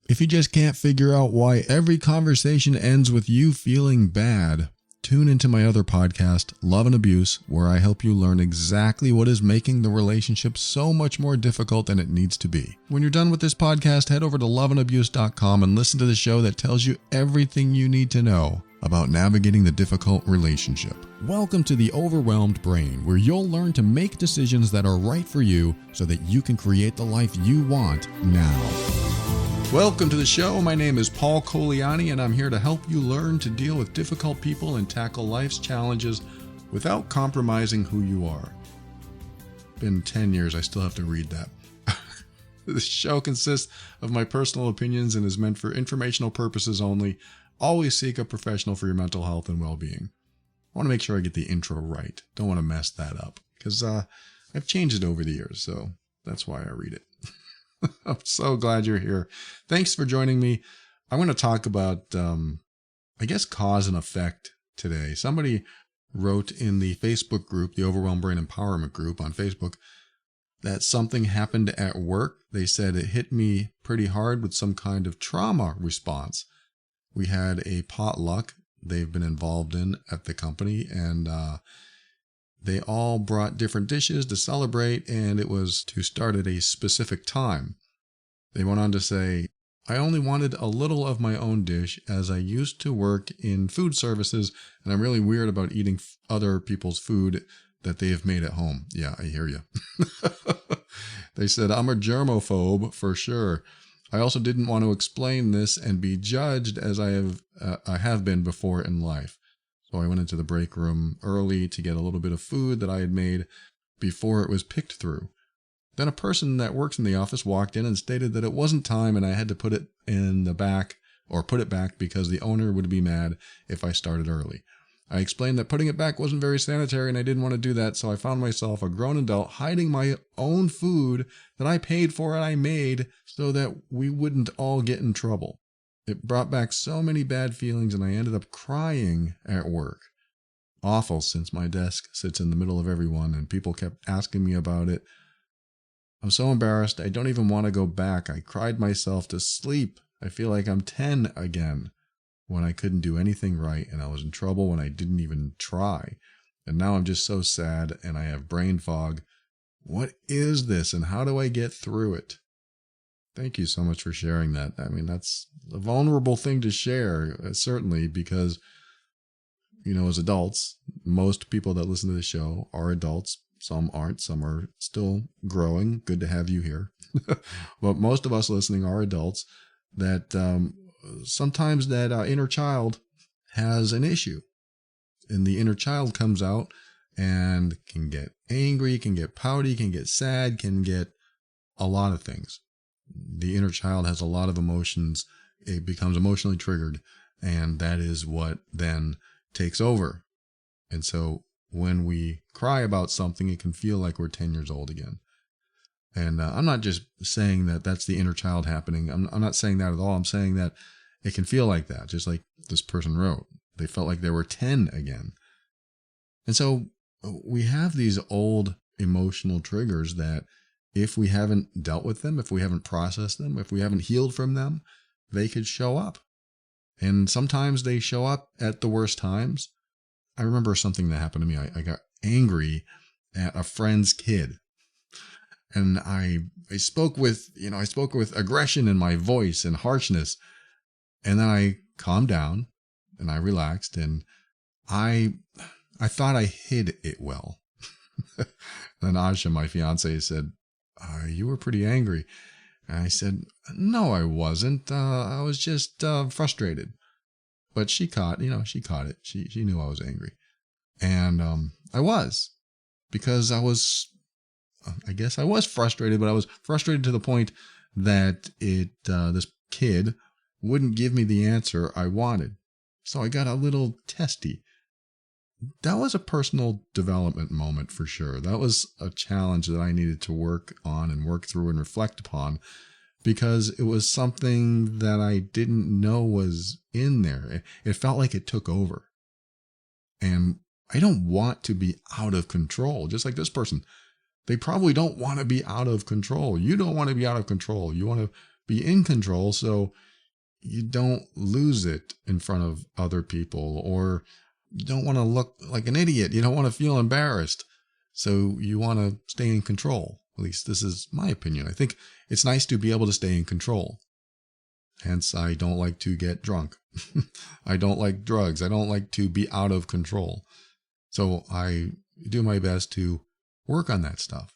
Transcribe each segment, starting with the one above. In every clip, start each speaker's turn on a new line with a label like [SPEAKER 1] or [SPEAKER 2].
[SPEAKER 1] If you just can't figure out why every conversation ends with you feeling bad, tune into my other podcast, Love and Abuse, where I help you learn exactly what is making the relationship so much more difficult than it needs to be. When you're done with this podcast, head over to loveandabuse.com and listen to the show that tells you everything you need to know about navigating the difficult relationship. Welcome to the Overwhelmed Brain, where you'll learn to make decisions that are right for you so that you can create the life you want now. Welcome to the show. My name is Paul Coliani, and I'm here to help you learn to deal with difficult people and tackle life's challenges without compromising who you are. Been 10 years, I still have to read that. This show consists of my personal opinions and is meant for informational purposes only. Always seek a professional for your mental health and well-being. I want to make sure I get the intro right. Don't want to mess that up because I've changed it over the years, so that's why I read it. I'm so glad you're here. Thanks for joining me. I'm going to talk about, cause and effect today. Somebody wrote in the Facebook group, the Overwhelmed Brain Empowerment group on Facebook, that something happened at work. They said it hit me pretty hard with some kind of trauma response. We had a potluck they've been involved in at the company, and they all brought different dishes to celebrate, and it was to start at a specific time. They went on to say, I only wanted a little of my own dish as I used to work in food services, and I'm really weird about eating other people's food that they have made at home. Yeah, I hear you. They said, I'm a germaphobe for sure. I also didn't want to explain this and be judged as I have been before in life. So I went into the break room early to get a little bit of food that I had made before it was picked through. Then a person that works in the office walked in and stated that it wasn't time and I had to put it in the back or put it back because the owner would be mad if I started early. I explained that putting it back wasn't very sanitary and I didn't want to do that, so I found myself, a grown adult, hiding my own food that I paid for and I made so that we wouldn't all get in trouble. It brought back so many bad feelings and I ended up crying at work. Awful, since my desk sits in the middle of everyone and people kept asking me about it. I'm so embarrassed, I don't even want to go back. I cried myself to sleep. I feel like I'm 10 again when I couldn't do anything right and I was in trouble when I didn't even try. And now I'm just so sad and I have brain fog. What is this and how do I get through it? Thank you so much for sharing that. I mean, that's a vulnerable thing to share, certainly, because, as adults, most people that listen to the show are adults. Some aren't. Some are still growing. Good to have you here. But most of us listening are adults that sometimes that inner child has an issue. And the inner child comes out and can get angry, can get pouty, can get sad, can get a lot of things. The inner child has a lot of emotions. It becomes emotionally triggered, and that is what then takes over. And so when we cry about something, it can feel like we're 10 years old again. And I'm not just saying that that's the inner child happening. I'm not saying that at all. I'm saying that it can feel like that, just like this person wrote. They felt like they were 10 again. And so we have these old emotional triggers that if we haven't dealt with them, if we haven't processed them, if we haven't healed from them, they could show up. And sometimes they show up at the worst times. I remember something that happened to me. I got angry at a friend's kid. And I spoke with aggression in my voice and harshness. And then I calmed down and I relaxed and I thought I hid it well. Then Asha, my fiance, said, you were pretty angry. And I said, no, I wasn't. I was just frustrated. But she caught it. She knew I was angry. And I was, because I guess I was frustrated, but I was frustrated to the point that this kid wouldn't give me the answer I wanted. So I got a little testy. That was a personal development moment for sure. That was a challenge that I needed to work on and work through and reflect upon, because it was something that I didn't know was in there. It felt like it took over. And I don't want to be out of control, just like this person. They probably don't want to be out of control. You don't want to be out of control. You want to be in control so you don't lose it in front of other people, or you don't want to look like an idiot. You don't want to feel embarrassed. So you want to stay in control. At least this is my opinion. I think it's nice to be able to stay in control. Hence, I don't like to get drunk. I don't like drugs. I don't like to be out of control. So I do my best to work on that stuff.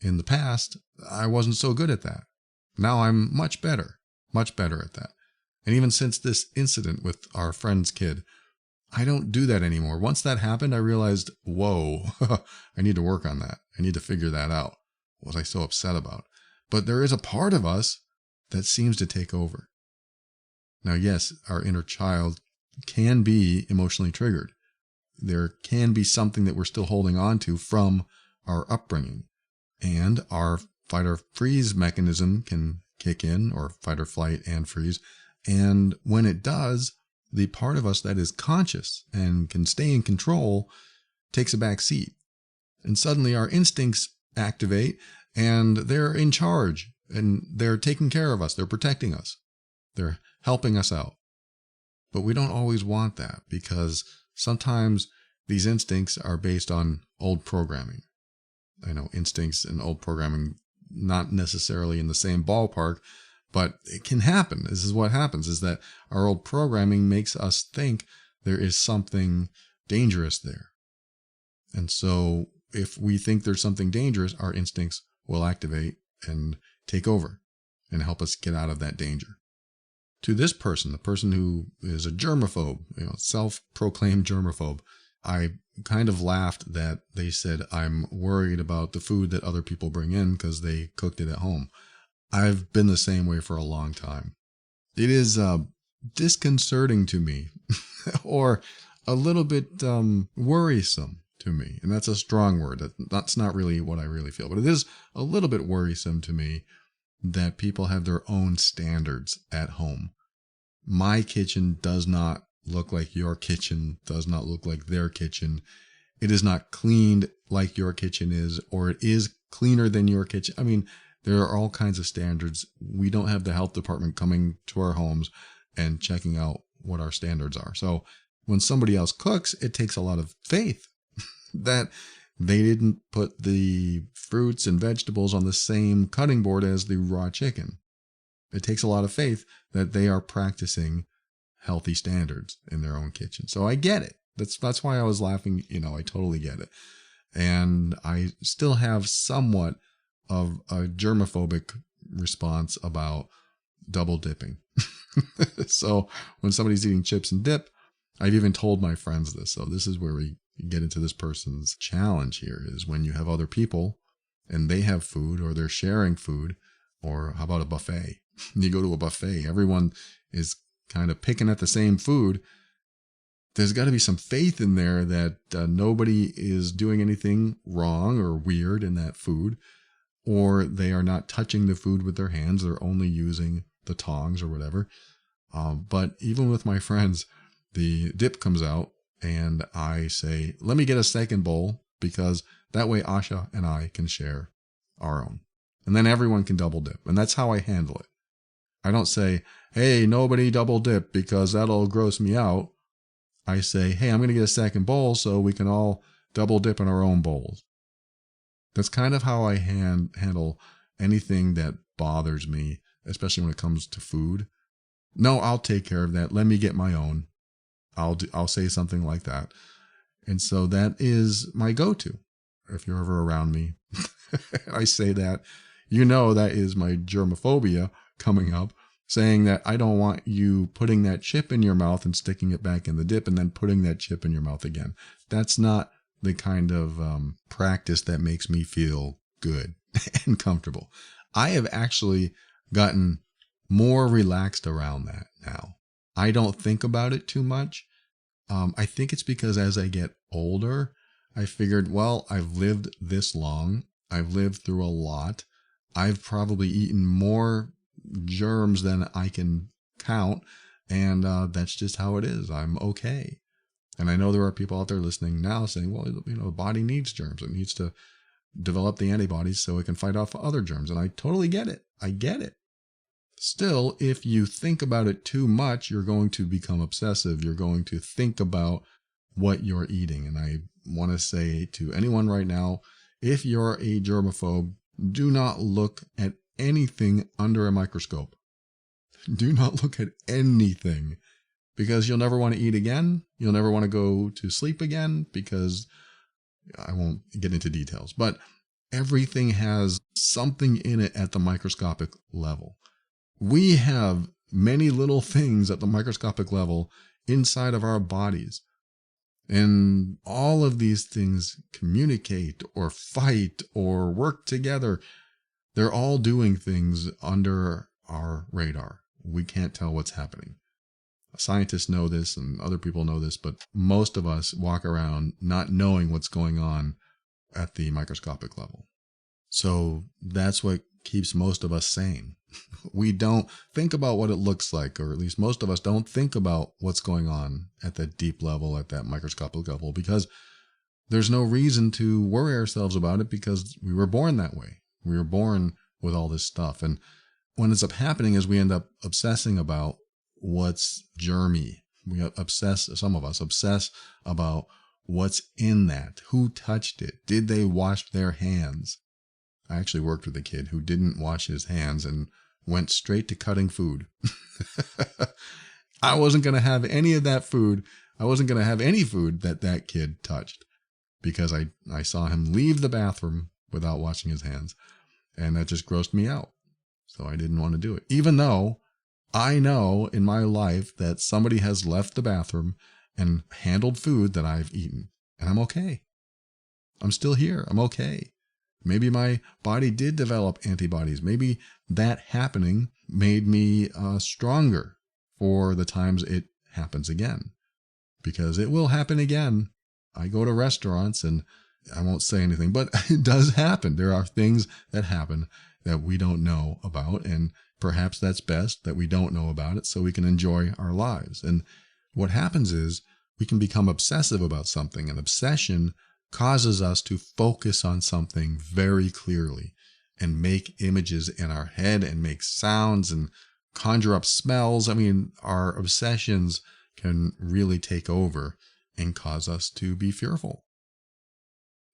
[SPEAKER 1] In the past, I wasn't so good at that. Now I'm much better at that. And even since this incident with our friend's kid, I don't do that anymore. Once that happened, I realized, whoa, I need to work on that. I need to figure that out. What was I so upset about? But there is a part of us that seems to take over. Now, yes, our inner child can be emotionally triggered. There can be something that we're still holding on to from our upbringing. And our fight or freeze mechanism can kick in, or fight or flight and freeze. And when it does, the part of us that is conscious and can stay in control takes a back seat. And suddenly our instincts activate and they're in charge and they're taking care of us. They're protecting us. They're helping us out. But we don't always want that, because sometimes these instincts are based on old programming. I know instincts and old programming, not necessarily in the same ballpark, but it can happen. This is what happens, is that our old programming makes us think there is something dangerous there. And so if we think there's something dangerous, our instincts will activate and take over and help us get out of that danger. To this person, the person who is a germaphobe, self-proclaimed germaphobe, I kind of laughed that they said, I'm worried about the food that other people bring in because they cooked it at home. I've been the same way for a long time. It is disconcerting to me, or a little bit worrisome to me. And that's a strong word. That's not really what I really feel. But it is a little bit worrisome to me that people have their own standards at home. My kitchen does not look like your kitchen, does not look like their kitchen. It is not cleaned like your kitchen is, or it is cleaner than your kitchen. I mean, there are all kinds of standards. We don't have the health department coming to our homes and checking out what our standards are. So when somebody else cooks, it takes a lot of faith that they didn't put the fruits and vegetables on the same cutting board as the raw chicken. It takes a lot of faith that they are practicing healthy standards in their own kitchen. So I get it. That's why I was laughing. I totally get it. And I still have somewhat of a germaphobic response about double dipping. So when somebody's eating chips and dip, I've even told my friends this. So this is where we get into this person's challenge here, is when you have other people and they have food, or they're sharing food, or how about a buffet? You go to a buffet, everyone is kind of picking at the same food. There's got to be some faith in there that nobody is doing anything wrong or weird in that food, or they are not touching the food with their hands. They're only using the tongs or whatever. But even with my friends, the dip comes out and I say, let me get a second bowl, because that way Asha and I can share our own. And then everyone can double dip. And that's how I handle it. I don't say, hey, nobody double dip because that'll gross me out. I say, hey, I'm going to get a second bowl so we can all double dip in our own bowls. That's kind of how I handle anything that bothers me, especially when it comes to food. No, I'll take care of that. Let me get my own. I'll say something like that. And so that is my go-to. If you're ever around me, I say that, that is my germophobia coming up, saying that I don't want you putting that chip in your mouth and sticking it back in the dip and then putting that chip in your mouth again. That's not the kind of practice that makes me feel good and comfortable. I have actually gotten more relaxed around that now. I don't think about it too much. I think it's because as I get older, I figured, well, I've lived this long. I've lived through a lot. I've probably eaten more germs than I can count. And that's just how it is. I'm okay. And I know there are people out there listening now saying, well, the body needs germs. It needs to develop the antibodies so it can fight off other germs. And I totally get it. I get it. Still, if you think about it too much, you're going to become obsessive. You're going to think about what you're eating. And I want to say to anyone right now, if you're a germaphobe, do not look at anything under a microscope. Do not look at anything, because you'll never want to eat again. You'll never want to go to sleep again, because I won't get into details, but everything has something in it at the microscopic level. We have many little things at the microscopic level inside of our bodies. And all of these things communicate or fight or work together. They're all doing things under our radar. We can't tell what's happening. Scientists know this and other people know this, but most of us walk around not knowing what's going on at the microscopic level. So that's what keeps most of us sane. We don't think about what it looks like, or at least most of us don't think about what's going on at that deep level, at that microscopic level, because there's no reason to worry ourselves about it, because we were born that way. We were born with all this stuff. And what ends up happening is we end up obsessing about what's germy. Some of us obsess about what's in that. Who touched it? Did they wash their hands? I actually worked with a kid who didn't wash his hands and went straight to cutting food. I wasn't going to have any of that food. I wasn't going to have any food that kid touched, because I saw him leave the bathroom without washing his hands, and that just grossed me out. So I didn't want to do it, even though I know in my life that somebody has left the bathroom and handled food that I've eaten, and I'm okay. I'm still here. I'm okay. Maybe my body did develop antibodies. Maybe that happening made me stronger for the times it happens again, because it will happen again. I go to restaurants, and I won't say anything, but it does happen. There are things that happen that we don't know about, and perhaps that's best that we don't know about it so we can enjoy our lives. And what happens is we can become obsessive about something. An obsession causes us to focus on something very clearly and make images in our head and make sounds and conjure up smells. I mean, our obsessions can really take over and cause us to be fearful.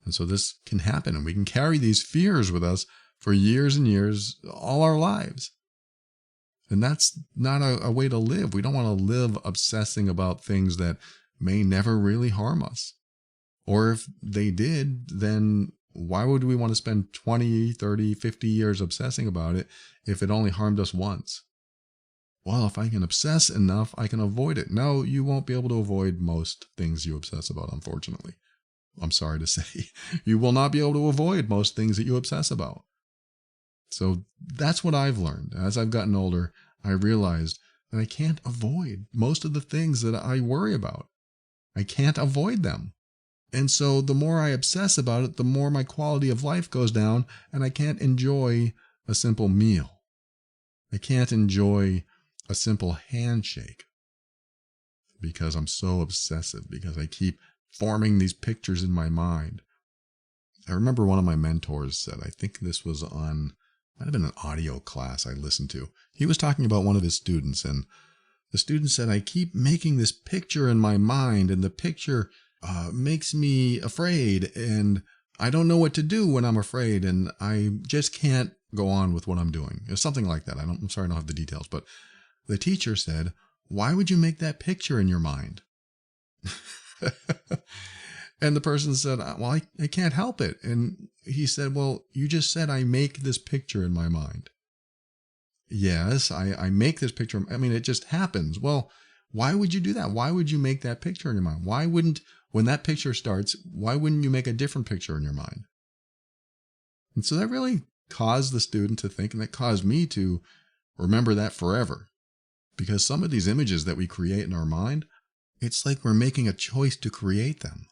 [SPEAKER 1] And so this can happen, and we can carry these fears with us for years and years, all our lives. And that's not a way to live. We don't want to live obsessing about things that may never really harm us. Or if they did, then why would we want to spend 20, 30, 50 years obsessing about it if it only harmed us once? Well, if I can obsess enough, I can avoid it. No, you won't be able to avoid most things you obsess about, unfortunately. I'm sorry to say. You will not be able to avoid most things that you obsess about. So that's what I've learned. As I've gotten older, I realized that I can't avoid most of the things that I worry about. I can't avoid them. And so the more I obsess about it, the more my quality of life goes down, and I can't enjoy a simple meal. I can't enjoy a simple handshake because I'm so obsessive, because I keep forming these pictures in my mind. I remember one of my mentors said, I think this was on, might have been an audio class I listened to. He was talking about one of his students, and the student said, I keep making this picture in my mind, and the picture makes me afraid, and I don't know what to do when I'm afraid, and I just can't go on with what I'm doing. It was something like that. I'm sorry I don't have the details, but the teacher said, why would you make that picture in your mind? And the person said, well, I can't help it. And he said, well, you just said I make this picture in my mind. Yes, I make this picture. I mean, it just happens. Well, why would you do that? Why would you make that picture in your mind? Why wouldn't, when that picture starts, why wouldn't you make a different picture in your mind? And so that really caused the student to think, and that caused me to remember that forever. Because some of these images that we create in our mind, it's like we're making a choice to create them.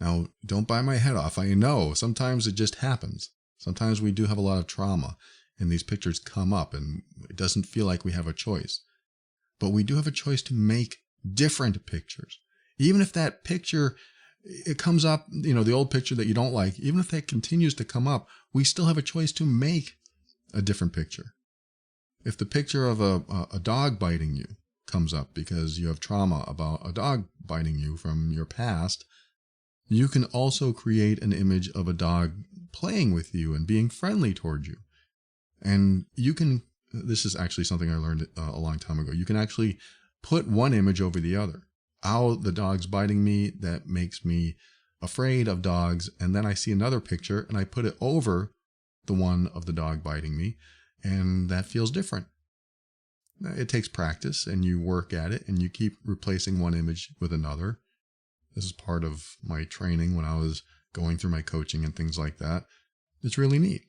[SPEAKER 1] Now, don't bite my head off. I know sometimes it just happens. Sometimes we do have a lot of trauma, and these pictures come up, and it doesn't feel like we have a choice. But we do have a choice to make different pictures. Even if that picture, it comes up, the old picture that you don't like, even if that continues to come up, we still have a choice to make a different picture. If the picture of a dog biting you comes up because you have trauma about a dog biting you from your past, you can also create an image of a dog playing with you and being friendly toward you. And you can, this is actually something I learned a long time ago, you can actually put one image over the other. Oh, the dog's biting me, that makes me afraid of dogs. And then I see another picture and I put it over the one of the dog biting me, and that feels different. It takes practice, and you work at it, and you keep replacing one image with another. This is part of my training when I was going through my coaching and things like that. It's really neat.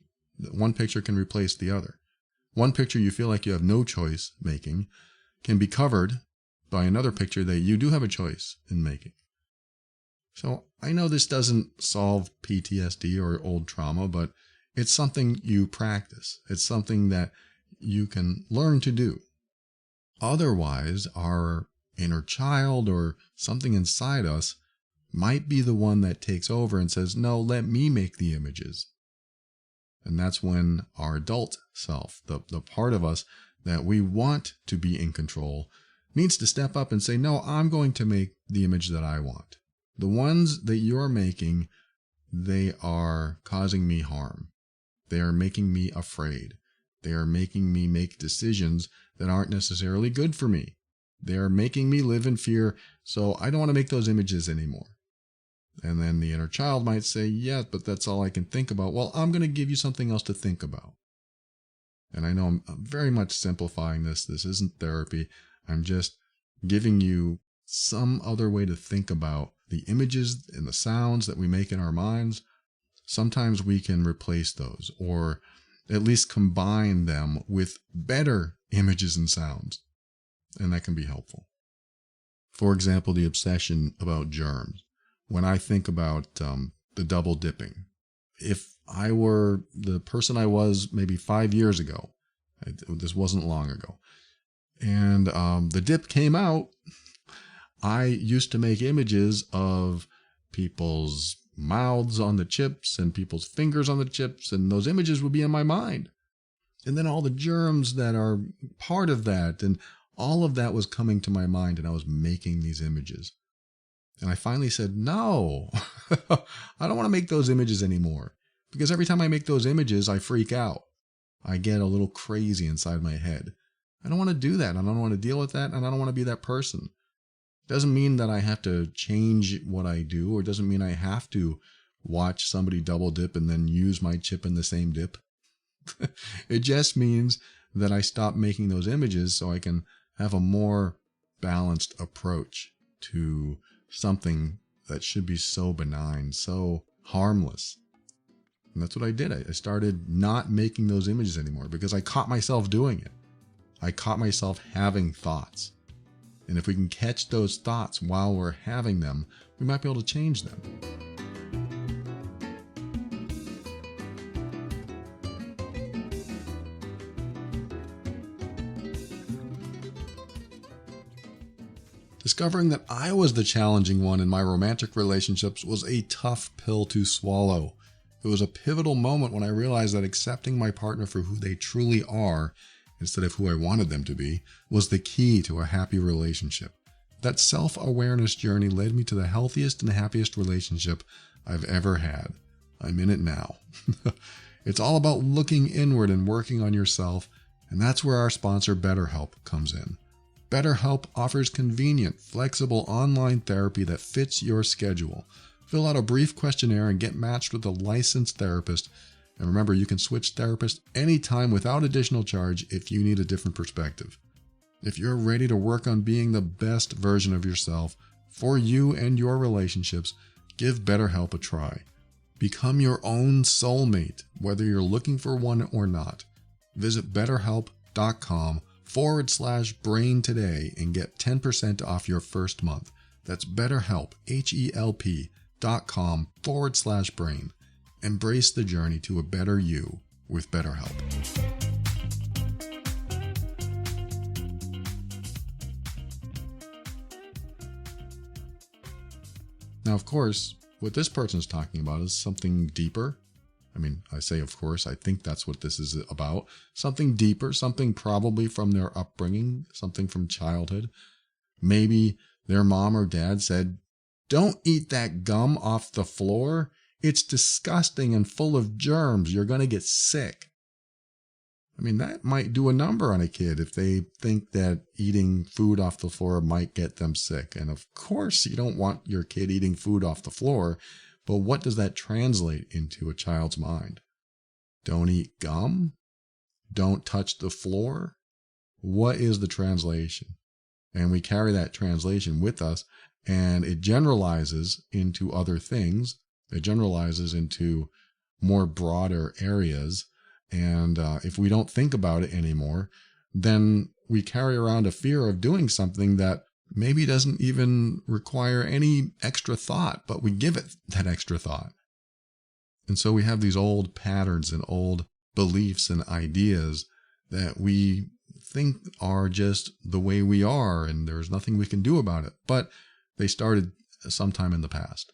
[SPEAKER 1] One picture can replace the other. One picture you feel like you have no choice making can be covered by another picture that you do have a choice in making. So I know this doesn't solve PTSD or old trauma, but it's something you practice. It's something that you can learn to do. Otherwise, our inner child or something inside us might be the one that takes over and says, no, let me make the images. And that's when our adult self, the part of us that we want to be in control, needs to step up and say, no, I'm going to make the image that I want. The ones that you're making, they are causing me harm. They are making me afraid. They are making me make decisions that aren't necessarily good for me. They are making me live in fear, so I don't want to make those images anymore. And then the inner child might say, yeah, but that's all I can think about. Well, I'm going to give you something else to think about. And I know I'm very much simplifying this. This isn't therapy. I'm just giving you some other way to think about the images and the sounds that we make in our minds. Sometimes we can replace those, or at least combine them with better images and sounds. And that can be helpful. For example, the obsession about germs. When I think about the double dipping, if I were the person I was maybe 5 years ago, this wasn't long ago, and the dip came out, I used to make images of people's mouths on the chips and people's fingers on the chips, and those images would be in my mind. And then all the germs that are part of that, and all of that was coming to my mind, and I was making these images. And I finally said, no, I don't want to make those images anymore. Because every time I make those images, I freak out. I get a little crazy inside my head. I don't want to do that. I don't want to deal with that. And I don't want to be that person. It doesn't mean that I have to change what I do, or it doesn't mean I have to watch somebody double dip and then use my chip in the same dip. It just means that I stop making those images so I can have a more balanced approach to something that should be so benign, so harmless. And that's what I did. I started not making those images anymore because I caught myself doing it. I caught myself having thoughts. And if we can catch those thoughts while we're having them, we might be able to change them. Discovering that I was the challenging one in my romantic relationships was a tough pill to swallow. It was a pivotal moment when I realized that accepting my partner for who they truly are, instead of who I wanted them to be, was the key to a happy relationship. That self-awareness journey led me to the healthiest and happiest relationship I've ever had. I'm in it now. It's all about looking inward and working on yourself, and that's where our sponsor BetterHelp comes in. BetterHelp offers convenient, flexible online therapy that fits your schedule. Fill out a brief questionnaire and get matched with a licensed therapist. And remember, you can switch therapists anytime without additional charge if you need a different perspective. If you're ready to work on being the best version of yourself for you and your relationships, give BetterHelp a try. Become your own soulmate, whether you're looking for one or not. Visit BetterHelp.com/brain today and get 10% off your first month. That's BetterHelp, HELP.com/brain. Embrace the journey to a better you with BetterHelp. Now, of course, what this person is talking about is something deeper, I mean, I say, of course, I think that's what this is about. Something deeper, something probably from their upbringing, something from childhood. Maybe their mom or dad said, "Don't eat that gum off the floor. It's disgusting and full of germs. You're going to get sick." I mean, that might do a number on a kid if they think that eating food off the floor might get them sick. And of course, you don't want your kid eating food off the floor. But what does that translate into a child's mind? Don't eat gum? Don't touch the floor? What is the translation? And we carry that translation with us, and it generalizes into other things. It generalizes into more broader areas. And if we don't think about it anymore, then we carry around a fear of doing something that maybe doesn't even require any extra thought, but we give it that extra thought. And so we have these old patterns and old beliefs and ideas that we think are just the way we are, and there's nothing we can do about it. But they started sometime in the past,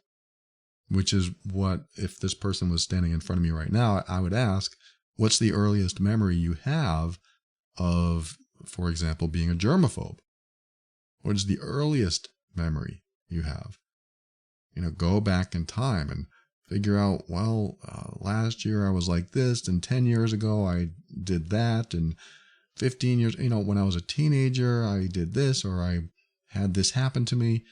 [SPEAKER 1] which is what, if this person was standing in front of me right now, I would ask, what's the earliest memory you have of, for example, being a germaphobe? What is the earliest memory you have? Go back in time and figure out, well, last year I was like this, and 10 years ago I did that, and 15 years, when I was a teenager, I did this, or I had this happen to me.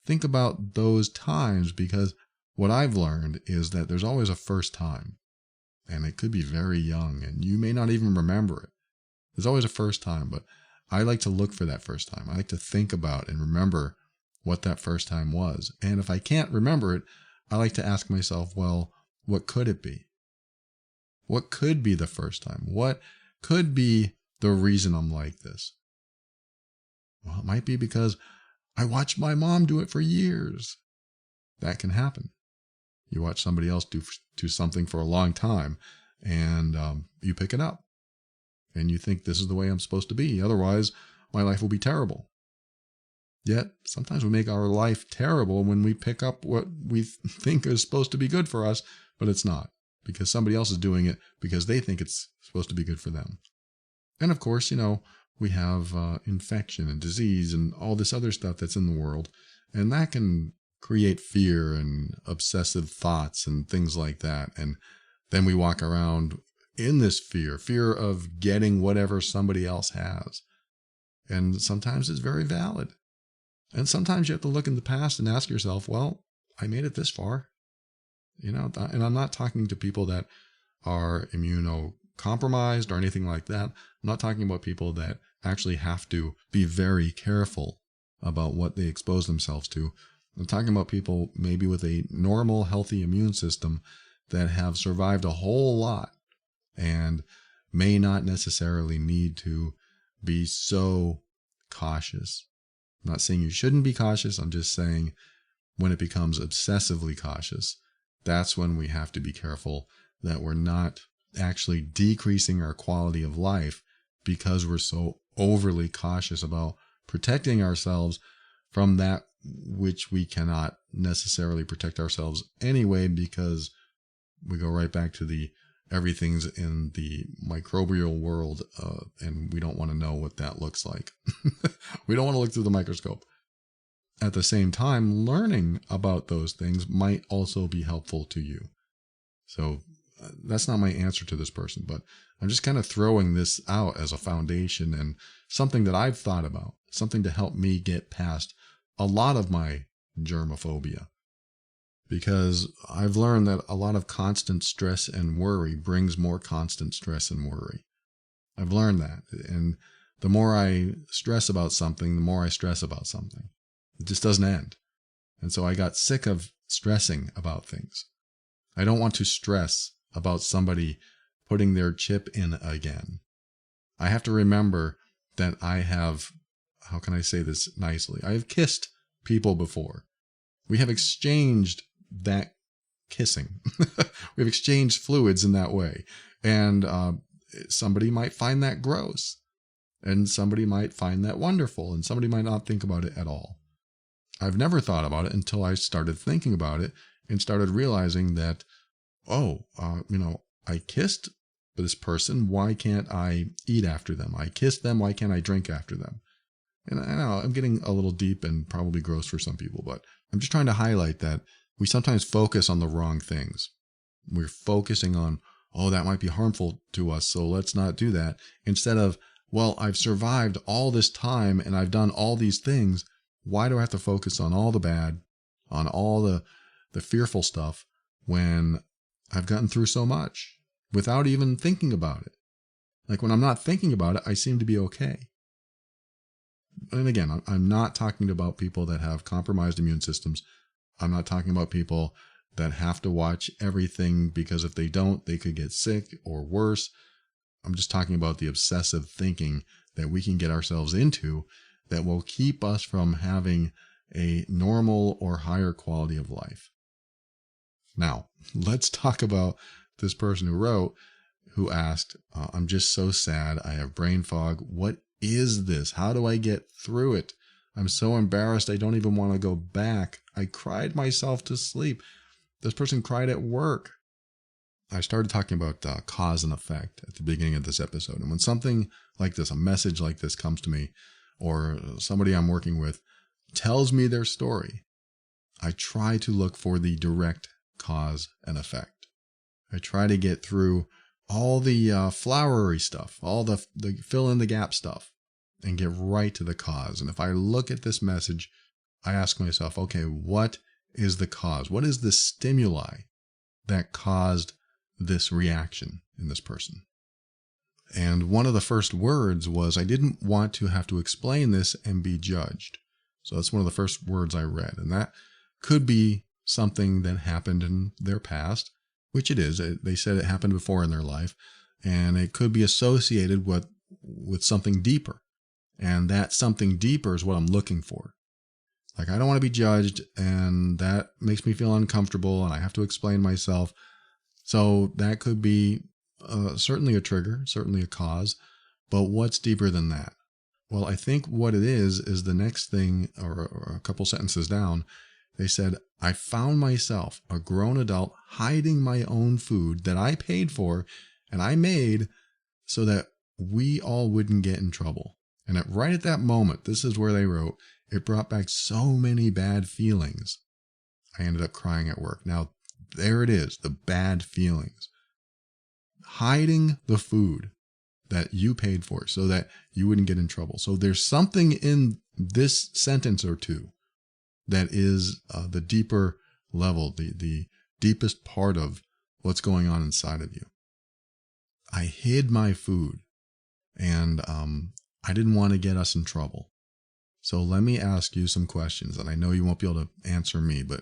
[SPEAKER 1] Think about those times, because what I've learned is that there's always a first time, and it could be very young, and you may not even remember it. There's always a first time, but I like to look for that first time. I like to think about and remember what that first time was. And if I can't remember it, I like to ask myself, well, what could it be? What could be the first time? What could be the reason I'm like this? Well, it might be because I watched my mom do it for years. That can happen. You watch somebody else do something for a long time, and you pick it up. And you think, this is the way I'm supposed to be. Otherwise, my life will be terrible. Yet, sometimes we make our life terrible when we pick up what we think is supposed to be good for us, but it's not, because somebody else is doing it because they think it's supposed to be good for them. And of course, we have infection and disease and all this other stuff that's in the world, and that can create fear and obsessive thoughts and things like that. And then we walk around in this fear of getting whatever somebody else has. And sometimes it's very valid. And sometimes you have to look in the past and ask yourself, well, I made it this far. And I'm not talking to people that are immunocompromised or anything like that. I'm not talking about people that actually have to be very careful about what they expose themselves to. I'm talking about people maybe with a normal, healthy immune system that have survived a whole lot and may not necessarily need to be so cautious. I'm not saying you shouldn't be cautious. I'm just saying when it becomes obsessively cautious, that's when we have to be careful that we're not actually decreasing our quality of life because we're so overly cautious about protecting ourselves from that which we cannot necessarily protect ourselves anyway, because we go right back to the everything's in the microbial world, and we don't want to know what that looks like. We don't want to look through the microscope. At the same time, learning about those things might also be helpful to you. So that's not my answer to this person, but I'm just kind of throwing this out as a foundation and something that I've thought about, something to help me get past a lot of my germophobia. Because I've learned that a lot of constant stress and worry brings more constant stress and worry. I've learned that. And the more I stress about something, the more I stress about something. It just doesn't end. And so I got sick of stressing about things. I don't want to stress about somebody putting their chip in again. I have to remember that I have, how can I say this nicely? I have kissed people before. We have exchanged that kissing. We've exchanged fluids in that way. And somebody might find that gross. And somebody might find that wonderful. And somebody might not think about it at all. I've never thought about it until I started thinking about it and started realizing that Oh, I kissed this person. Why can't I eat after them? I kissed them. Why can't I drink after them? And I know I'm getting a little deep and probably gross for some people, but I'm just trying to highlight that we sometimes focus on the wrong things. We're focusing on, oh, that might be harmful to us, so let's not do that. Instead of, well, I've survived all this time and I've done all these things. Why do I have to focus on all the bad, on all the fearful stuff when I've gotten through so much without even thinking about it? Like when I'm not thinking about it, I seem to be okay. And again, I'm not talking about people that have compromised immune systems. I'm not talking about people that have to watch everything because if they don't, they could get sick or worse. I'm just talking about the obsessive thinking that we can get ourselves into that will keep us from having a normal or higher quality of life. Now, let's talk about this person who asked, I'm just so sad. I have brain fog. What is this? How do I get through it? I'm so embarrassed. I don't even want to go back. I cried myself to sleep. This person cried at work. I started talking about cause and effect at the beginning of this episode. And when something like this, a message like this comes to me, or somebody I'm working with tells me their story, I try to look for the direct cause and effect. I try to get through all the flowery stuff, all the fill in the gap stuff, and get right to the cause. And if I look at this message, I ask myself, okay, what is the cause? What is the stimuli that caused this reaction in this person? And one of the first words was, I didn't want to have to explain this and be judged. So that's one of the first words I read. And that could be something that happened in their past, which it is. They said it happened before in their life. And it could be associated with something deeper. And that something deeper is what I'm looking for. Like, I don't want to be judged, and that makes me feel uncomfortable, and I have to explain myself. So that could be certainly a trigger, certainly a cause. But what's deeper than that? Well, I think what it is the next thing, or a couple sentences down. They said, I found myself, a grown adult, hiding my own food that I paid for and I made so that we all wouldn't get in trouble. And right at that moment, this is where they wrote, it brought back so many bad feelings. I ended up crying at work. Now, there it is, the bad feelings. Hiding the food that you paid for so that you wouldn't get in trouble. So there's something in this sentence or two that is the deeper level, the deepest part of what's going on inside of you. I hid my food, and I didn't want to get us in trouble. So let me ask you some questions, and I know you won't be able to answer me, but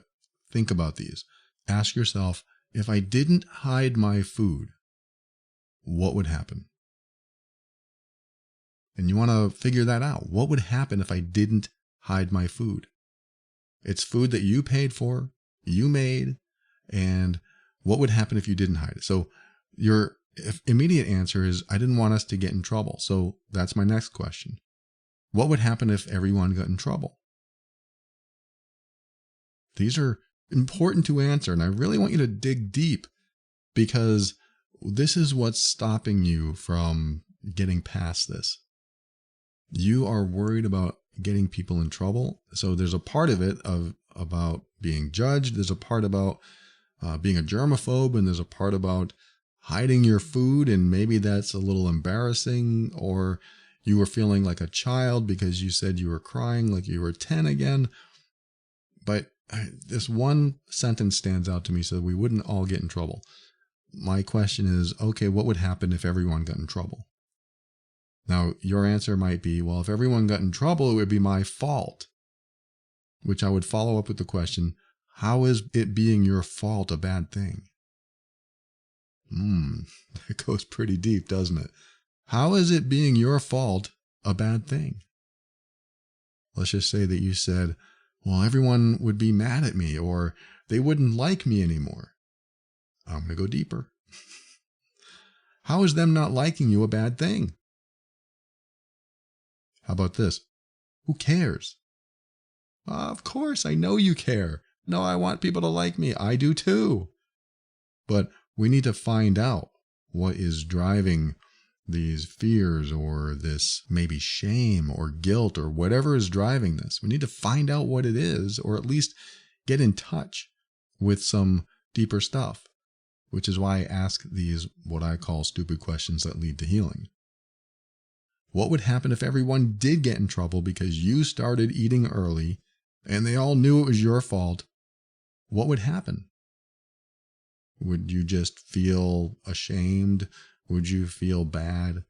[SPEAKER 1] think about these. Ask yourself, if I didn't hide my food, what would happen? And you want to figure that out. What would happen if I didn't hide my food? It's food that you paid for, you made, and what would happen if you didn't hide it? So your immediate answer is, I didn't want us to get in trouble. So that's my next question. What would happen if everyone got in trouble? These are important to answer, and I really want you to dig deep, because this is what's stopping you from getting past this. You are worried about getting people in trouble. So there's a part of it about being judged. There's a part about being a germaphobe, and there's a part about hiding your food, and maybe that's a little embarrassing, or you were feeling like a child because you said you were crying like you were 10 again. But this one sentence stands out to me, so we wouldn't all get in trouble. My question is, okay, what would happen if everyone got in trouble? Now, your answer might be, well, if everyone got in trouble, it would be my fault. Which I would follow up with the question, how is it being your fault a bad thing? It goes pretty deep, doesn't it? How is it being your fault a bad thing? Let's just say that you said, well, everyone would be mad at me, or they wouldn't like me anymore. I'm going to go deeper. How is them not liking you a bad thing? How about this? Who cares? Of course, I know you care. No, I want people to like me. I do too. But we need to find out what is driving these fears, or this maybe shame or guilt, or whatever is driving this. We need to find out what it is, or at least get in touch with some deeper stuff, which is why I ask these, what I call stupid questions that lead to healing. What would happen if everyone did get in trouble because you started eating early and they all knew it was your fault? What would happen? Would you just feel ashamed? Would you feel bad?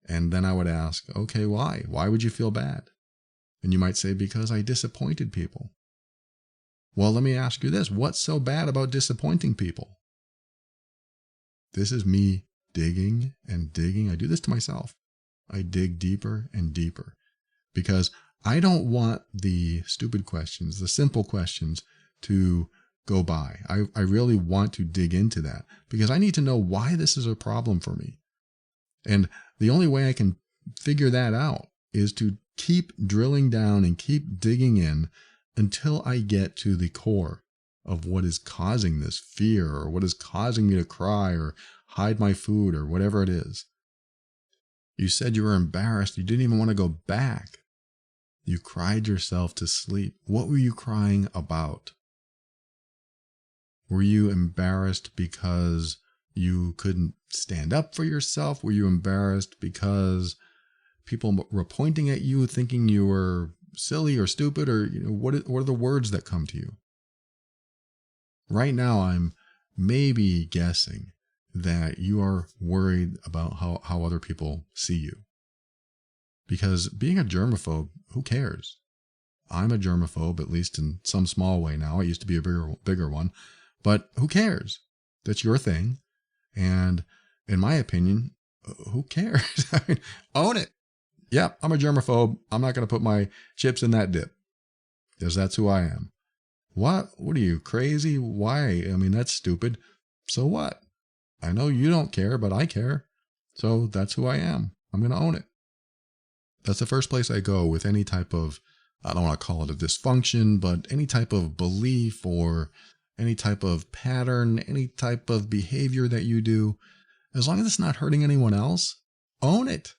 [SPEAKER 1] And then I would ask, okay, why? Why would you feel bad? And you might say, because I disappointed people. Well, let me ask you this. What's so bad about disappointing people? This is me digging and digging. I do this to myself. I dig deeper and deeper because I don't want the stupid questions, the simple questions to go by. I really want to dig into that because I need to know why this is a problem for me. And the only way I can figure that out is to keep drilling down and keep digging in until I get to the core of what is causing this fear, or what is causing me to cry or hide my food or whatever it is. You said you were embarrassed. You didn't even want to go back. You cried yourself to sleep. What were you crying about? Were you embarrassed because you couldn't stand up for yourself? Were you embarrassed because people were pointing at you thinking you were silly or stupid? Or what are the words that come to you? Right now, I'm maybe guessing that you are worried about how other people see you. Because being a germaphobe, who cares? I'm a germaphobe, at least in some small way now. I used to be a bigger one. But who cares? That's your thing. And in my opinion, who cares? I mean, own it. Yep, I'm a germaphobe. I'm not going to put my chips in that dip because that's who I am. What? What are you, crazy? Why? I mean, that's stupid. So what? I know you don't care, but I care. So that's who I am. I'm going to own it. That's the first place I go with any type of, I don't want to call it a dysfunction, but any type of belief or any type of pattern, any type of behavior that you do. As long as it's not hurting anyone else, own it.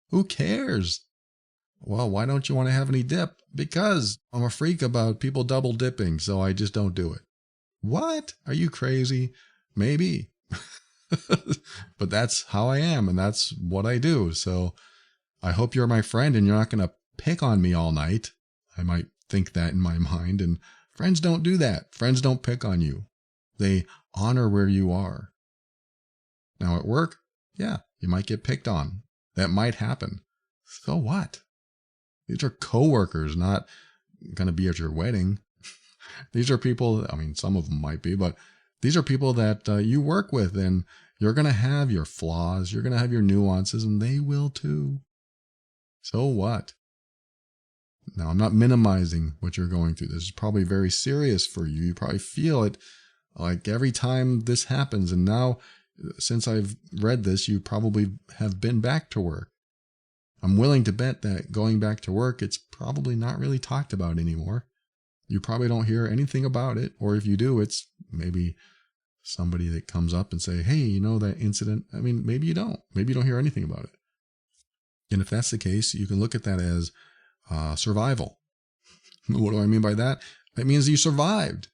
[SPEAKER 1] Who cares? Well, why don't you want to have any dip? Because I'm a freak about people double dipping, so I just don't do it. What? Are you crazy? Maybe. But that's how I am, and that's what I do. So I hope you're my friend and you're not going to pick on me all night. I might think that in my mind, and friends don't do that. Friends don't pick on you. They honor where you are. Now at work, yeah, you might get picked on. That might happen. So what? These are coworkers, not going to be at your wedding. These are people, I mean, some of them might be, but these are people that you work with, and you're going to have your flaws. You're going to have your nuances, and they will too. So what? Now, I'm not minimizing what you're going through. This is probably very serious for you. You probably feel it like every time this happens. And now, since I've read this, you probably have been back to work. I'm willing to bet that going back to work, it's probably not really talked about anymore. You probably don't hear anything about it. Or if you do, it's maybe somebody that comes up and say, hey, you know that incident? I mean, maybe you don't. Maybe you don't hear anything about it. And if that's the case, you can look at that as survival. What do I mean by that? That means you survived.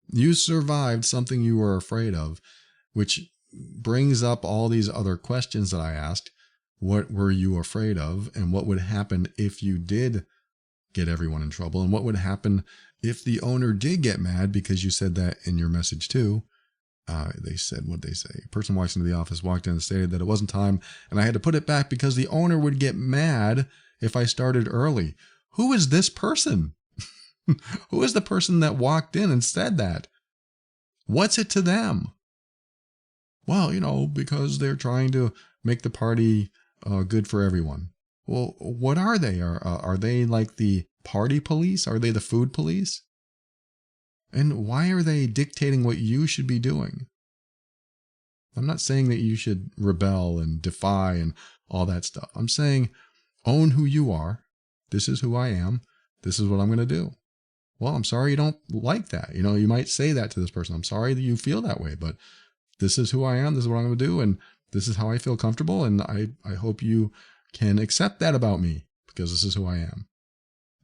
[SPEAKER 1] You survived something you were afraid of, which brings up all these other questions that I asked. What were you afraid of? And what would happen if you did get everyone in trouble? And what would happen if the owner did get mad? Because you said that in your message too. They said, what'd they say? A person walks into the office, walked in and stated that it wasn't time, and I had to put it back because the owner would get mad if I started early. Who is this person? Who is the person that walked in and said that? What's it to them? Well, because they're trying to make the party good for everyone. Well, what are they? Are they like the party police? Are they the food police? And why are they dictating what you should be doing? I'm not saying that you should rebel and defy and all that stuff. I'm saying own who you are. This is who I am. This is what I'm going to do. Well, I'm sorry you don't like that. You might say that to this person. I'm sorry that you feel that way, but this is who I am. This is what I'm going to do. And this is how I feel comfortable. And I hope you can accept that about me because this is who I am.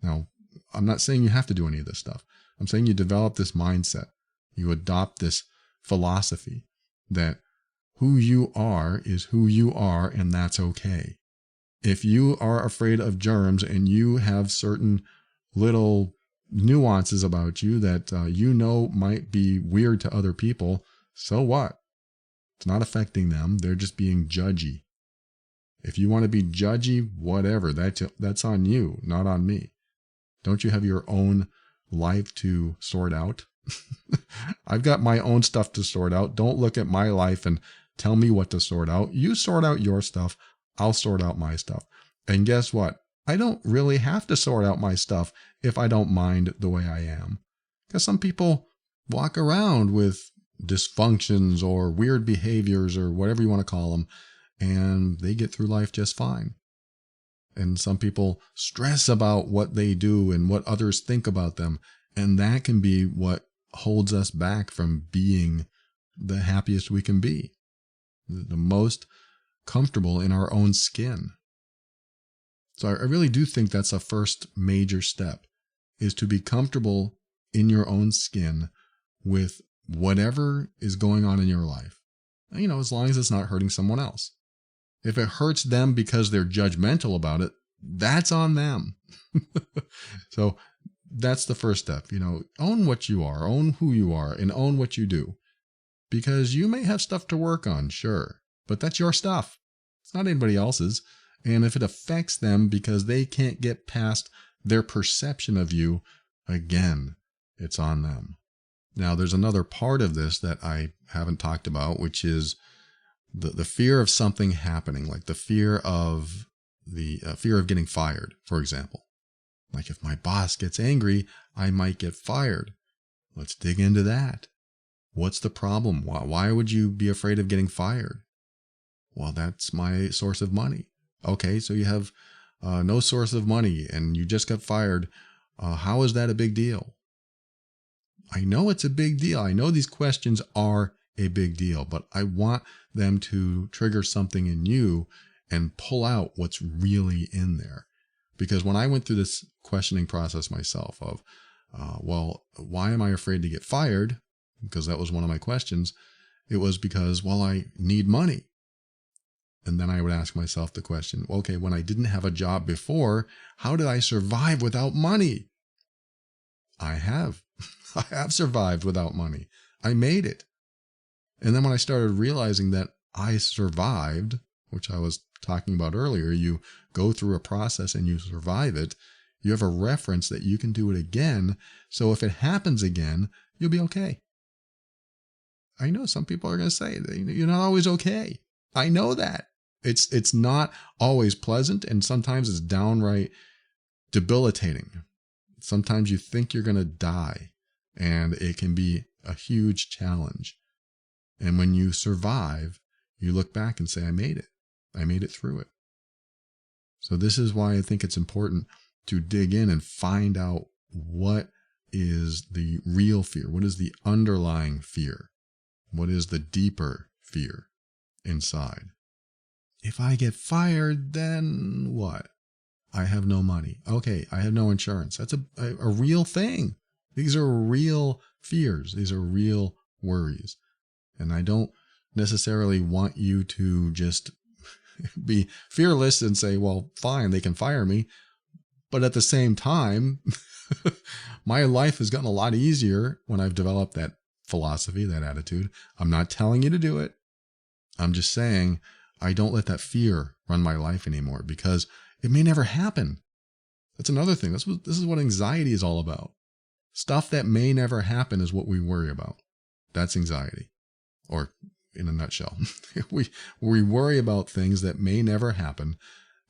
[SPEAKER 1] Now, I'm not saying you have to do any of this stuff. I'm saying you develop this mindset. You adopt this philosophy that who you are is who you are, and that's okay. If you are afraid of germs and you have certain little nuances about you that might be weird to other people, so what? It's not affecting them. They're just being judgy. If you want to be judgy, whatever, that's on you, not on me. Don't you have your own life to sort out? I've got my own stuff to sort out. Don't look at my life and tell me what to sort out. You sort out your stuff. I'll sort out my stuff. And guess what? I don't really have to sort out my stuff if I don't mind the way I am. Because some people walk around with dysfunctions or weird behaviors or whatever you want to call them, and they get through life just fine. And some people stress about what they do and what others think about them. And that can be what holds us back from being the happiest we can be, the most comfortable in our own skin. So I really do think that's a first major step, is to be comfortable in your own skin with whatever is going on in your life. As long as it's not hurting someone else. If it hurts them because they're judgmental about it, that's on them. So that's the first step. Own what you are, own who you are, and own what you do. Because you may have stuff to work on, sure, but that's your stuff. It's not anybody else's. And if it affects them because they can't get past their perception of you, again, it's on them. Now, there's another part of this that I haven't talked about, which is the fear of something happening, like the fear of getting fired, for example. Like if my boss gets angry, I might get fired. Let's dig into that. What's the problem? Why would you be afraid of getting fired? Well, that's my source of money. Okay, so you have no source of money and you just got fired. How is that a big deal? I know it's a big deal. I know these questions are a big deal, but I want them to trigger something in you and pull out what's really in there. Because when I went through this questioning process myself of, why am I afraid to get fired? Because that was one of my questions. It was because, I need money. And then I would ask myself the question, okay, when I didn't have a job before, how did I survive without money? I have. I have survived without money. I made it. And then when I started realizing that I survived, which I was talking about earlier, you go through a process and you survive it, you have a reference that you can do it again. So if it happens again, you'll be okay. I know some people are going to say, you're not always okay. I know that. It's not always pleasant, and sometimes it's downright debilitating. Sometimes you think you're going to die, and it can be a huge challenge. And when you survive, you look back and say, I made it. I made it through it. So this is why I think it's important to dig in and find out what is the real fear. What is the underlying fear? What is the deeper fear inside? If I get fired, then what? I have no money. Okay, I have no insurance. That's a real thing. These are real fears. These are real worries. And I don't necessarily want you to just be fearless and say, well, fine, they can fire me. But at the same time, my life has gotten a lot easier when I've developed that philosophy, that attitude. I'm not telling you to do it. I'm just saying I don't let that fear run my life anymore because it may never happen. That's another thing. This is what anxiety is all about. Stuff that may never happen is what we worry about. That's anxiety. Or in a nutshell, we worry about things that may never happen.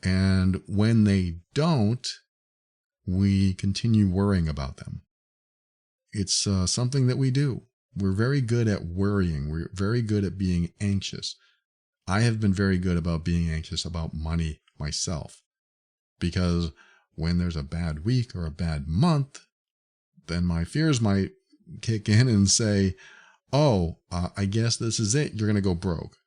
[SPEAKER 1] And when they don't, we continue worrying about them. It's something that we do. We're very good at worrying. We're very good at being anxious. I have been very good about being anxious about money myself, because when there's a bad week or a bad month, then my fears might kick in and say, oh, I guess this is it. You're going to go broke.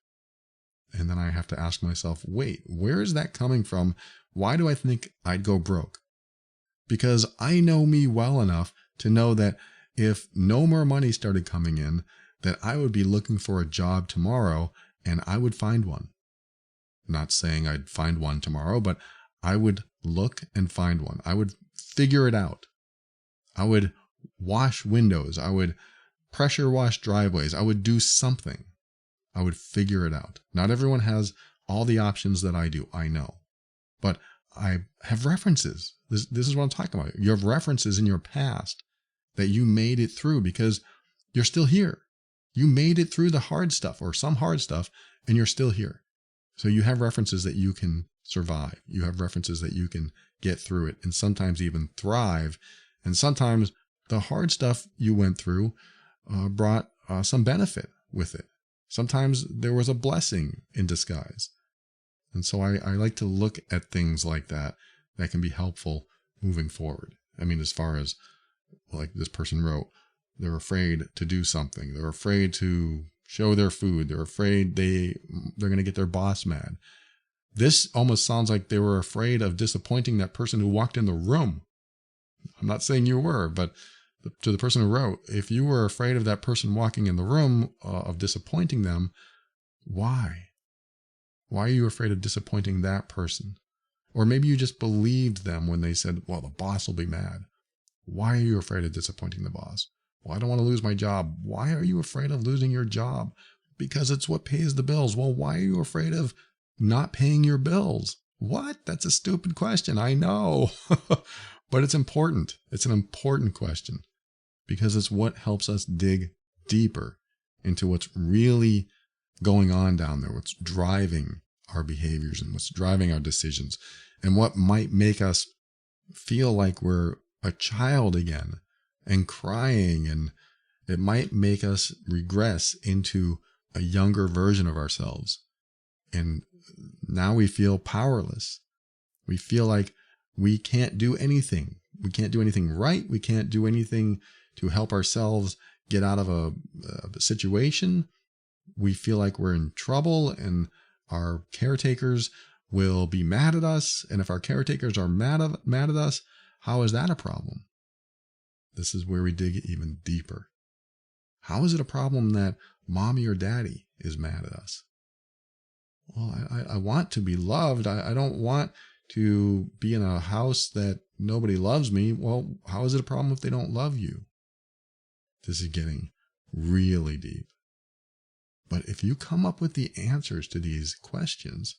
[SPEAKER 1] And then I have to ask myself, wait, where is that coming from? Why do I think I'd go broke? Because I know me well enough to know that if no more money started coming in, that I would be looking for a job tomorrow and I would find one. Not saying I'd find one tomorrow, but I would look and find one. I would figure it out. I would wash windows. I would pressure wash driveways. I would do something. I would figure it out. Not everyone has all the options that I do, I know. But I have references. This is what I'm talking about. You have references in your past that you made it through because you're still here. You made it through the hard stuff or some hard stuff and you're still here. So you have references that you can survive. You have references that you can get through it and sometimes even thrive. And sometimes the hard stuff you went through brought some benefit with it. Sometimes there was a blessing in disguise. And so I like to look at things like that can be helpful moving forward. I mean, as far as like this person wrote, they're afraid to do something. They're afraid to show their food. They're afraid they're going to get their boss mad. This almost sounds like they were afraid of disappointing that person who walked in the room. I'm not saying you were, but to the person who wrote, if you were afraid of that person walking in the room, of disappointing them, why? Why are you afraid of disappointing that person? Or maybe you just believed them when they said, well, the boss will be mad. Why are you afraid of disappointing the boss? Well, I don't want to lose my job. Why are you afraid of losing your job? Because it's what pays the bills. Well, why are you afraid of not paying your bills? What? That's a stupid question. I know. But it's important. It's an important question because it's what helps us dig deeper into what's really going on down there, what's driving our behaviors and what's driving our decisions, and what might make us feel like we're a child again and crying, and it might make us regress into a younger version of ourselves. And now we feel powerless. We feel like we can't do anything. We can't do anything right. We can't do anything to help ourselves get out of a situation. We feel like we're in trouble and our caretakers will be mad at us. And if our caretakers are mad at us, how is that a problem? This is where we dig even deeper. How is it a problem that mommy or daddy is mad at us? Well, I want to be loved. I don't want to be in a house that nobody loves me. Well, how is it a problem if they don't love you? This is getting really deep. But if you come up with the answers to these questions,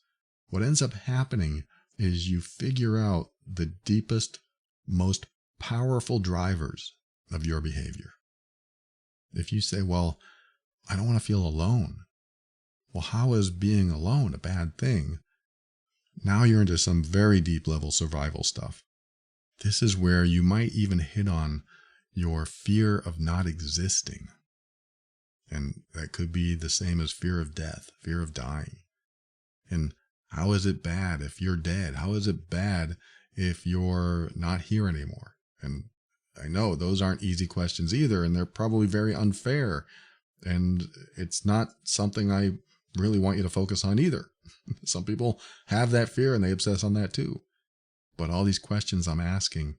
[SPEAKER 1] what ends up happening is you figure out the deepest, most powerful drivers of your behavior. If you say, well, I don't want to feel alone. Well, how is being alone a bad thing? Now you're into some very deep level survival stuff. This is where you might even hit on your fear of not existing. And that could be the same as fear of death, fear of dying. And how is it bad if you're dead? How is it bad if you're not here anymore? And I know those aren't easy questions either, and they're probably very unfair. And it's not something I really want you to focus on either. Some people have that fear and they obsess on that too. But all these questions I'm asking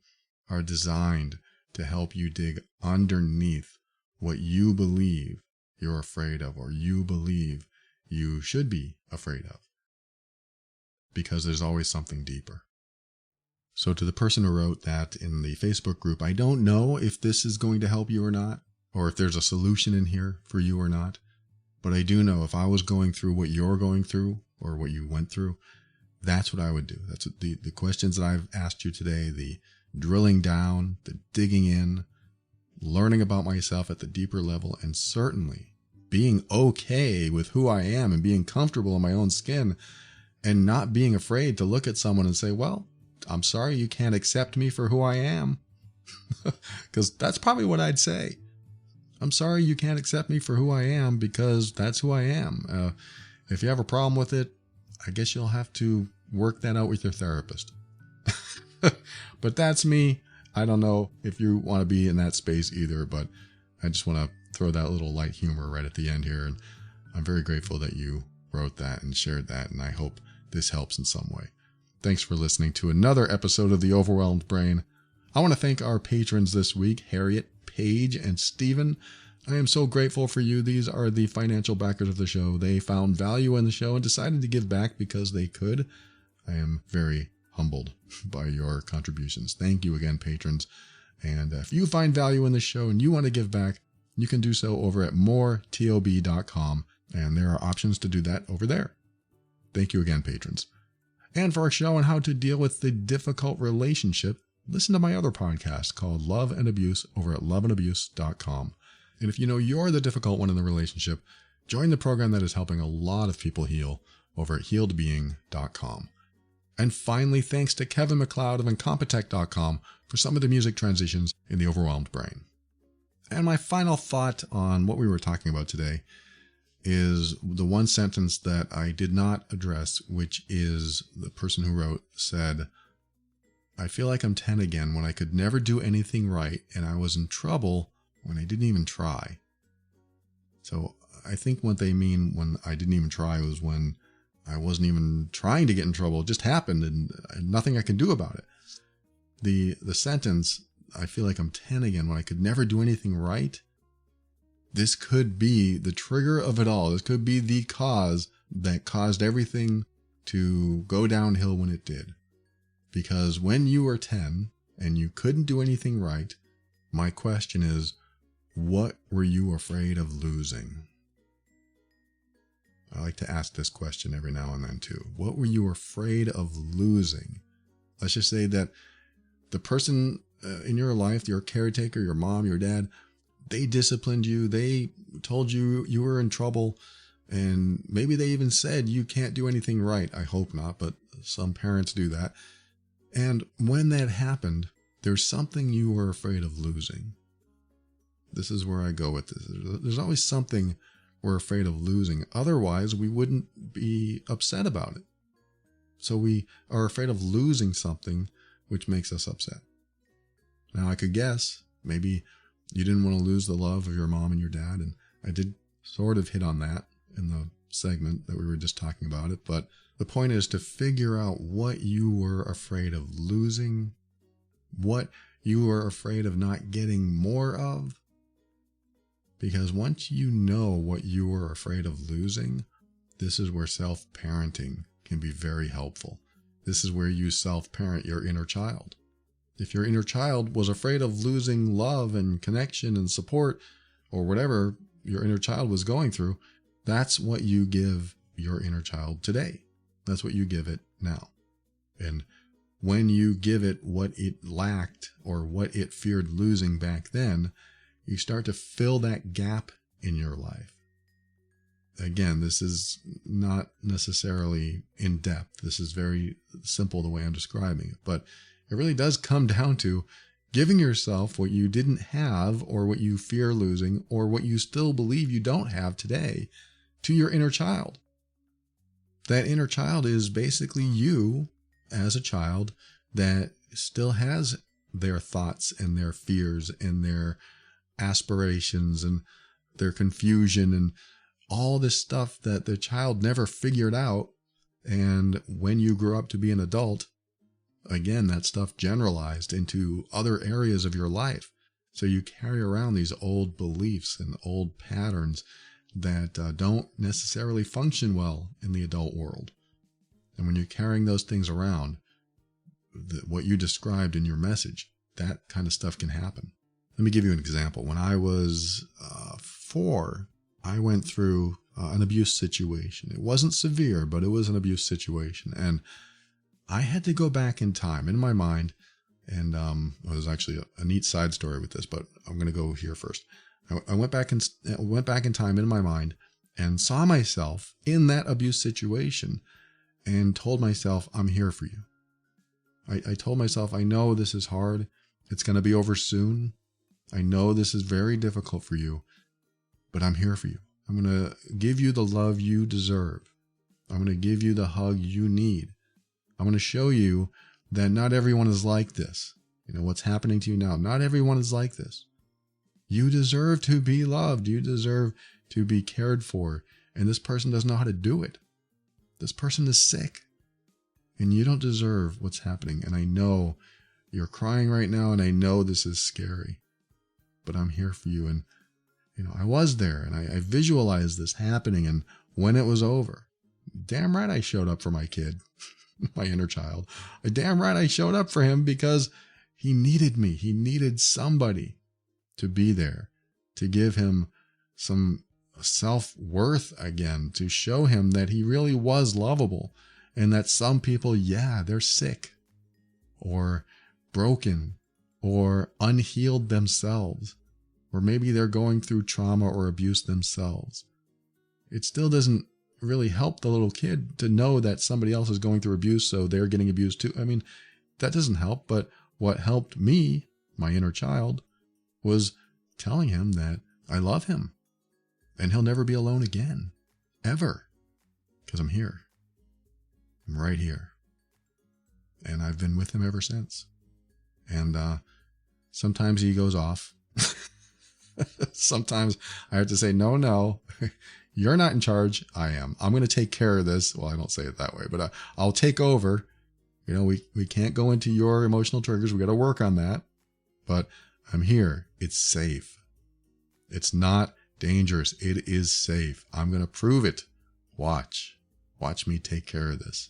[SPEAKER 1] are designed to help you dig underneath what you believe you're afraid of, or you believe you should be afraid of. Because there's always something deeper. So to the person who wrote that in the Facebook group, I don't know if this is going to help you or not, or if there's a solution in here for you or not. But I do know if I was going through what you're going through, or what you went through, that's what I would do. That's what the questions that I've asked you today, the drilling down, the digging in, learning about myself at the deeper level, and certainly being okay with who I am and being comfortable in my own skin and not being afraid to look at someone and say, well, I'm sorry you can't accept me for who I am. Because that's probably what I'd say. I'm sorry you can't accept me for who I am because that's who I am. If you have a problem with it, I guess you'll have to work that out with your therapist. But that's me. I don't know if you want to be in that space either, but I just want to throw that little light humor right at the end here. And I'm very grateful that you wrote that and shared that. And I hope this helps in some way. Thanks for listening to another episode of The Overwhelmed Brain. I want to thank our patrons this week, Harriet, Paige, and Stephen. I am so grateful for you. These are the financial backers of the show. They found value in the show and decided to give back because they could. I am very humbled by your contributions. Thank you again, patrons. And if you find value in the show and you want to give back, you can do so over at moretob.com. And there are options to do that over there. Thank you again, patrons. And for our show on how to deal with the difficult relationship, listen to my other podcast called Love and Abuse over at loveandabuse.com. And if you know you're the difficult one in the relationship, join the program that is helping a lot of people heal over at healedbeing.com. And finally, thanks to Kevin MacLeod of Incompetech.com for some of the music transitions in The Overwhelmed Brain. And my final thought on what we were talking about today is the one sentence that I did not address, which is the person who wrote said, "I feel like I'm 10 again when I could never do anything right, and I was in trouble when I didn't even try." So I think what they mean when I didn't even try was when I wasn't even trying to get in trouble. It just happened and nothing I could do about it. The sentence, "I feel like I'm 10 again when I could never do anything right," this could be the trigger of it all. This could be the cause that caused everything to go downhill when it did. Because when you were 10 and you couldn't do anything right, my question is, what were you afraid of losing? I like to ask this question every now and then too. What were you afraid of losing? Let's just say that the person in your life, your caretaker, your mom, your dad, they disciplined you. They told you you were in trouble. And maybe they even said you can't do anything right. I hope not, but some parents do that. And when that happened, there's something you were afraid of losing. This is where I go with this. There's always something we're afraid of losing. Otherwise, we wouldn't be upset about it. So we are afraid of losing something which makes us upset. Now, I could guess maybe you didn't want to lose the love of your mom and your dad. And I did sort of hit on that in the segment that we were just talking about it. But the point is to figure out what you were afraid of losing, what you were afraid of not getting more of. Because once you know what you were afraid of losing, this is where self-parenting can be very helpful. This is where you self-parent your inner child. If your inner child was afraid of losing love and connection and support, or whatever your inner child was going through, that's what you give your inner child today. That's what you give it now. And when you give it what it lacked or what it feared losing back then, you start to fill that gap in your life. Again, this is not necessarily in depth. This is very simple the way I'm describing it, but it really does come down to giving yourself what you didn't have or what you fear losing or what you still believe you don't have today to your inner child. That inner child is basically you as a child that still has their thoughts and their fears and their aspirations and their confusion and all this stuff that the child never figured out. And when you grow up to be an adult, again, that stuff generalized into other areas of your life. So you carry around these old beliefs and old patterns that don't necessarily function well in the adult world. And when you're carrying those things around, what you described in your message, that kind of stuff can happen. Let me give you an example. When I was 4, I went through an abuse situation. It wasn't severe, but it was an abuse situation. And I had to go back in time in my mind. And there's actually a neat side story with this, but I'm going to go here first. I went back in time in my mind and saw myself in that abuse situation and told myself, I'm here for you. I told myself, I know this is hard. It's going to be over soon. I know this is very difficult for you, but I'm here for you. I'm going to give you the love you deserve. I'm going to give you the hug you need. I'm going to show you that not everyone is like this. You know, what's happening to you now, not everyone is like this. You deserve to be loved. You deserve to be cared for. And this person doesn't know how to do it. This person is sick. And you don't deserve what's happening. And I know you're crying right now, and I know this is scary. But I'm here for you. And, I was there, and I visualized this happening. And when it was over, damn right I showed up for my kid, my inner child. Damn right I showed up for him because he needed me. He needed somebody to be there, to give him some self-worth again, to show him that he really was lovable, and that some people, they're sick or broken or unhealed themselves, or maybe they're going through trauma or abuse themselves. It still doesn't really help the little kid to know that somebody else is going through abuse, so they're getting abused too. I mean, that doesn't help. But what helped me, my inner child, was telling him that I love him and he'll never be alone again, ever, because I'm here. I'm right here. And I've been with him ever since. And sometimes he goes off. Sometimes I have to say, no, you're not in charge. I am. I'm going to take care of this. Well, I don't say it that way, but I'll take over. We can't go into your emotional triggers. We got to work on that. But I'm here. It's safe. It's not dangerous. It is safe. I'm going to prove it. Watch me take care of this.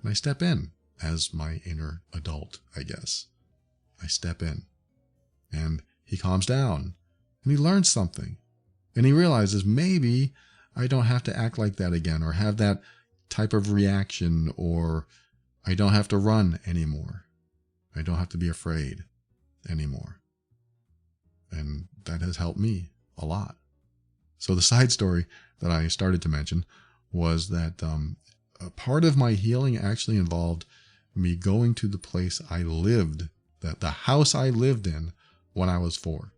[SPEAKER 1] And I step in as my inner adult, I guess. I step in, and he calms down, and he learns something, and he realizes maybe I don't have to act like that again, or have that type of reaction, or I don't have to run anymore. I don't have to be afraid anymore. And that has helped me a lot. So the side story that I started to mention was that a part of my healing actually involved me going to the place I lived, the house I lived in when I was 4.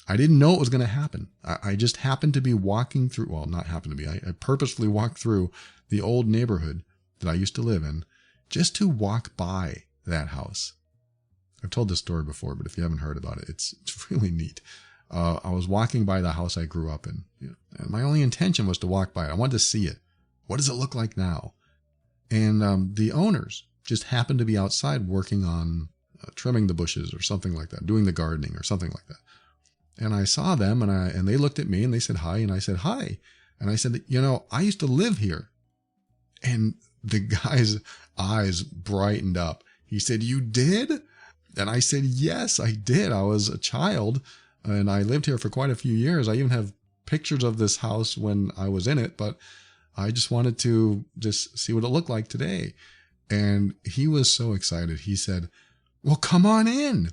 [SPEAKER 1] I didn't know it was going to happen. I just happened to be walking through, well, not happened to be, I purposefully walked through the old neighborhood that I used to live in just to walk by that house. I've told this story before, but if you haven't heard about it, it's really neat. I was walking by the house I grew up in, and my only intention was to walk by it. I wanted to see it. What does it look like now? And the owners just happened to be outside working on trimming the bushes or something like that, doing the gardening or something like that. And I saw them, and they looked at me and they said hi, and I said hi. And I said, I used to live here. And the guy's eyes brightened up. He said, "You did?" And I said, "Yes, I did. I was a child, and I lived here for quite a few years. I even have pictures of this house when I was in it, but I just wanted to just see what it looked like today." And he was so excited. He said, "Well, come on in."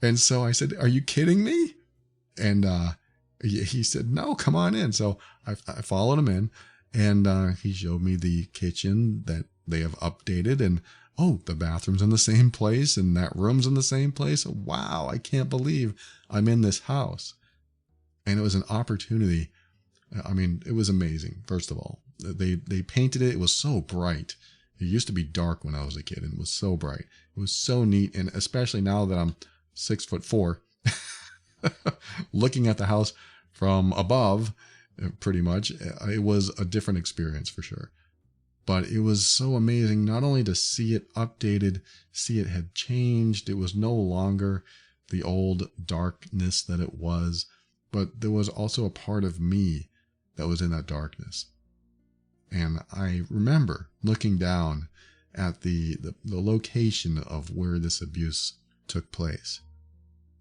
[SPEAKER 1] And so I said, "Are you kidding me?" And he said, "No, come on in." So I followed him in, and he showed me the kitchen that they have updated, and the bathroom's in the same place, and that room's in the same place. Wow, I can't believe I'm in this house. And it was an opportunity. I mean, it was amazing. First of all, they painted it. It was so bright. It used to be dark when I was a kid, and it was so bright. It was so neat. And especially now that I'm 6'4", looking at the house from above, pretty much, it was a different experience for sure. But it was so amazing not only to see it updated, see it had changed. It was no longer the old darkness that it was, but there was also a part of me that was in that darkness. And I remember looking down at the location of where this abuse took place.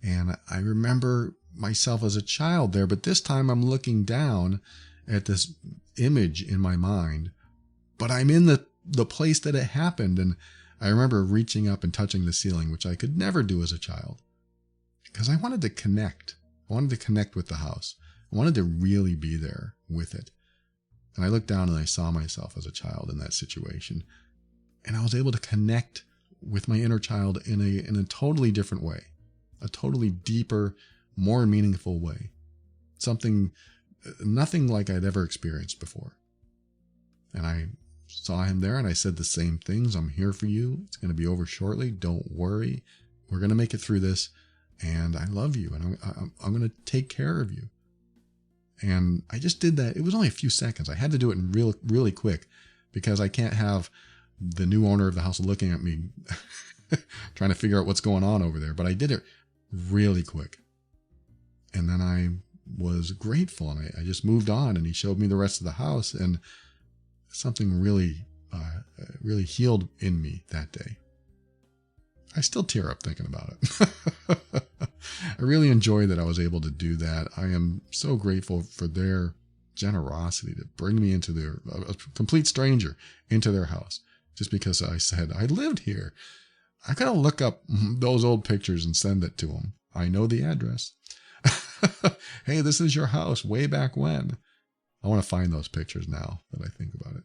[SPEAKER 1] And I remember myself as a child there, but this time I'm looking down at this image in my mind, but I'm in the place that it happened. And I remember reaching up and touching the ceiling, which I could never do as a child, because I wanted to connect. I wanted to connect with the house. I wanted to really be there with it. And I looked down and I saw myself as a child in that situation. And I was able to connect with my inner child in a totally different way, a totally deeper, more meaningful way. Nothing like I'd ever experienced before. And I saw him there and I said the same things. "I'm here for you. It's going to be over shortly. Don't worry. We're going to make it through this. and I love you, and I'm going to take care of you. And I just did that. It was only a few seconds. I had to do it in really quick, because I can't have the new owner of the house looking at me trying to figure out what's going on over there. But I did it really quick. And then I was grateful, and I just moved on, and he showed me the rest of the house, and something really healed in me that day. I still tear up thinking about it. I really enjoy that I was able to do that. I am so grateful for their generosity to bring me into a complete stranger into their house, just because I said I lived here. I gotta look up those old pictures and send it to them. I know the address. Hey, this is your house way back when. I want to find those pictures now that I think about it.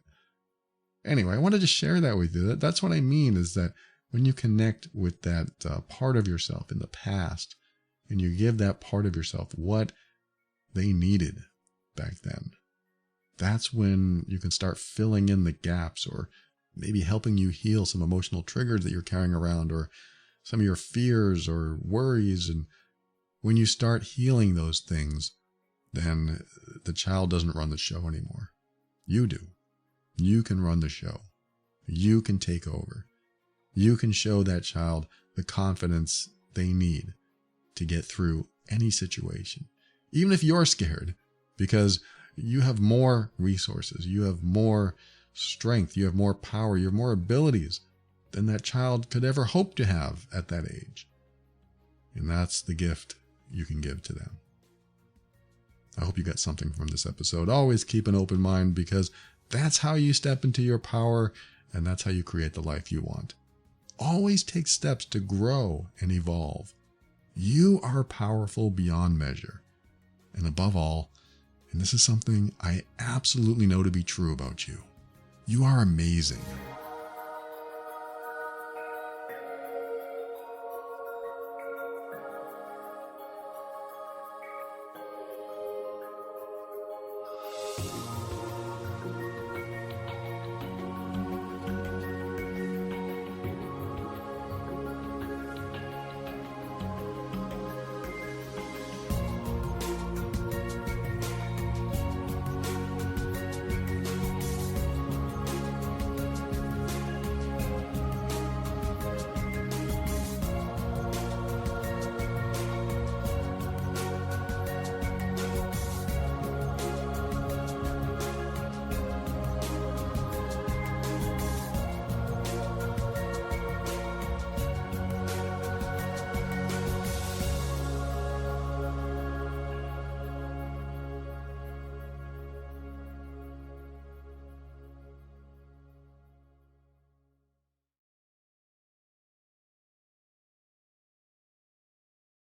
[SPEAKER 1] Anyway, I wanted to share that with you. That's what I mean, is that when you connect with that part of yourself in the past, and you give that part of yourself what they needed back then, that's when you can start filling in the gaps, or maybe helping you heal some emotional triggers that you're carrying around, or some of your fears or worries. And when you start healing those things, then the child doesn't run the show anymore. You do. You can run the show. You can take over. You can show that child the confidence they need to get through any situation, even if you're scared, because you have more resources, you have more strength, you have more power, you have more abilities than that child could ever hope to have at that age. And that's the gift you can give to them. I hope you got something from this episode. Always keep an open mind, because that's how you step into your power, and that's how you create the life you want. Always take steps to grow and evolve. You are powerful beyond measure. And above all, and this is something I absolutely know to be true about you, you are amazing.